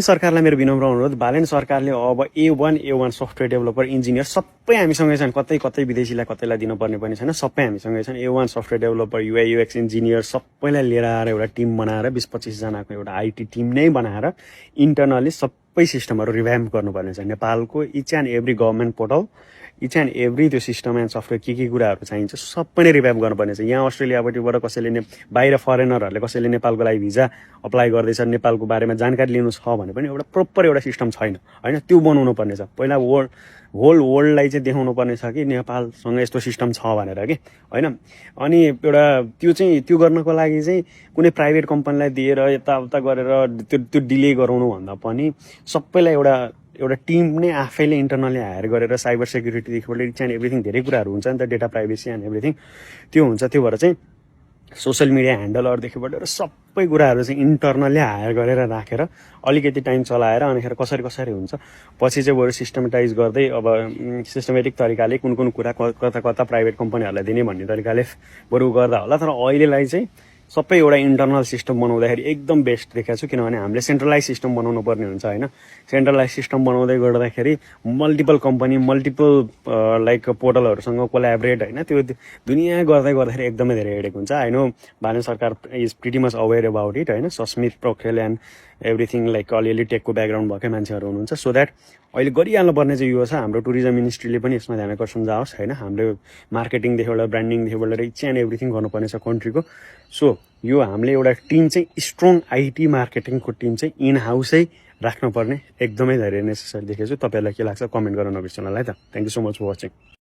सरकारलाई मेरो विनम्र अनुरोध, बालेन सरकारले अब A1 सफ्टवेयर डेभलपर इन्जिनियर सबै हामीसँगै छन्, कतै कतै विदेशीलाई कतैलाई दिनुपर्ने पनि छैन, सबै हामीसँगै छन्। A1 software developer, UI UX engineer सबैलाई लिएर आएर एउटा टिम बनाएर 20-25 जनाको एउटा IT टिम नै बनाएर इन्टरनली सबै सिस्टमहरू रिभ्याम्प गर्नुपर्ने छ। नेपालको each and every government portal, each and every त्यो सिस्टम एन्ड सफ्टवेयर के कुराहरू चाहिन्छ सबै नै रिभ्याम्प गर्नुपर्ने छ। यहाँ अस्ट्रेलियापट्टिबाट कसैले बाहिर फरेनरहरूले कसैले नेपालको लागि भिजा अप्लाई गर्दैछ, नेपालको बारेमा जानकारी लिनु छ भने पनि एउटा प्रोपर एउटा सिस्टम छैन हैन, त्यो बनाउनु पर्ने छ। पहिला होल वर्ल्डलाई चाहिँ देखाउनु पर्ने छ कि नेपालसँग यस्तो सिस्टम छ भनेर कि हैन। अनि एउटा त्यो गर्नको लागि चाहिँ कुनै प्राइभेट कम्पनीलाई दिएर यताउता गरेर त्यो डिले गराउनु भन्दा पनि सबैलाई एउटा टिम नै आफैले इन्टरनली हायर गरेर साइबर सेक्युरिटीदेखिबाट इच एन्ड एभ्रिथिङ धेरै कुराहरू हुन्छ नि त, डेटा प्राइभेसी एन्ड एभ्रिथिङ त्यो हुन्छ। त्यो भएर चाहिँ सोसियल मिडिया ह्यान्डलरदेखिबाट सबै कुराहरू चाहिँ इन्टरनली हायर गरेर राखेर अलिकति टाइम चलाएर अनिखेर कसरी हुन्छ पछि चाहिँ बरु सिस्टमेटाइज गर्दै अब सिस्टमेटिक तरिकाले कुन कुरा कता प्राइभेट कम्पनीहरूलाई दिने भन्ने तरिकाले बरु गर्दा होला। तर अहिलेलाई चाहिँ सबै एउटा इन्टरनल सिस्टम बनाउँदाखेरि एकदम बेस्ट देखाएको छु, किनभने हामीले सेन्ट्रलाइज सिस्टम बनाउनु पर्ने हुन्छ हैन। सेन्ट्रलाइज सिस्टम बनाउँदै गर्दाखेरि multiple company multiple like पोर्टलहरूसँग collaborate हैन, त्यो दुनियाँ गर्दाखेरि एकदमै धेरै हेडेक हुन्छ। I know Bharat sarkar is pretty much aware about it हैन। Sasmit Pokharel and everything like अलिअलि टेकको ब्याकग्राउन्ड भएकै मान्छेहरू हुनुहुन्छ। सो द्याट अहिले गरिहाल्नु पर्ने चाहिँ यो छ, हाम्रो टुरिज्म मिनिस्ट्रीले पनि यसमा ध्यान आकर्षण जाओस् हैन। हाम्रो मार्केटिङदेखिबाट ब्रान्डिङदेखिबाट इच एन्ड एभ्रिथिङ गर्नुपर्ने छ कन्ट्रीको। सो यो हामीले एउटा टिम चाहिँ स्ट्रङ IT मार्केटिङको टिम चाहिँ इन हाउसै राख्नुपर्ने एकदमै धेरै नेसेसरी देखेको छु। तपाईँहरूलाई के लाग्छ कमेन्ट गर्न नबिर्सनु होला है त। Thank you so much for watching.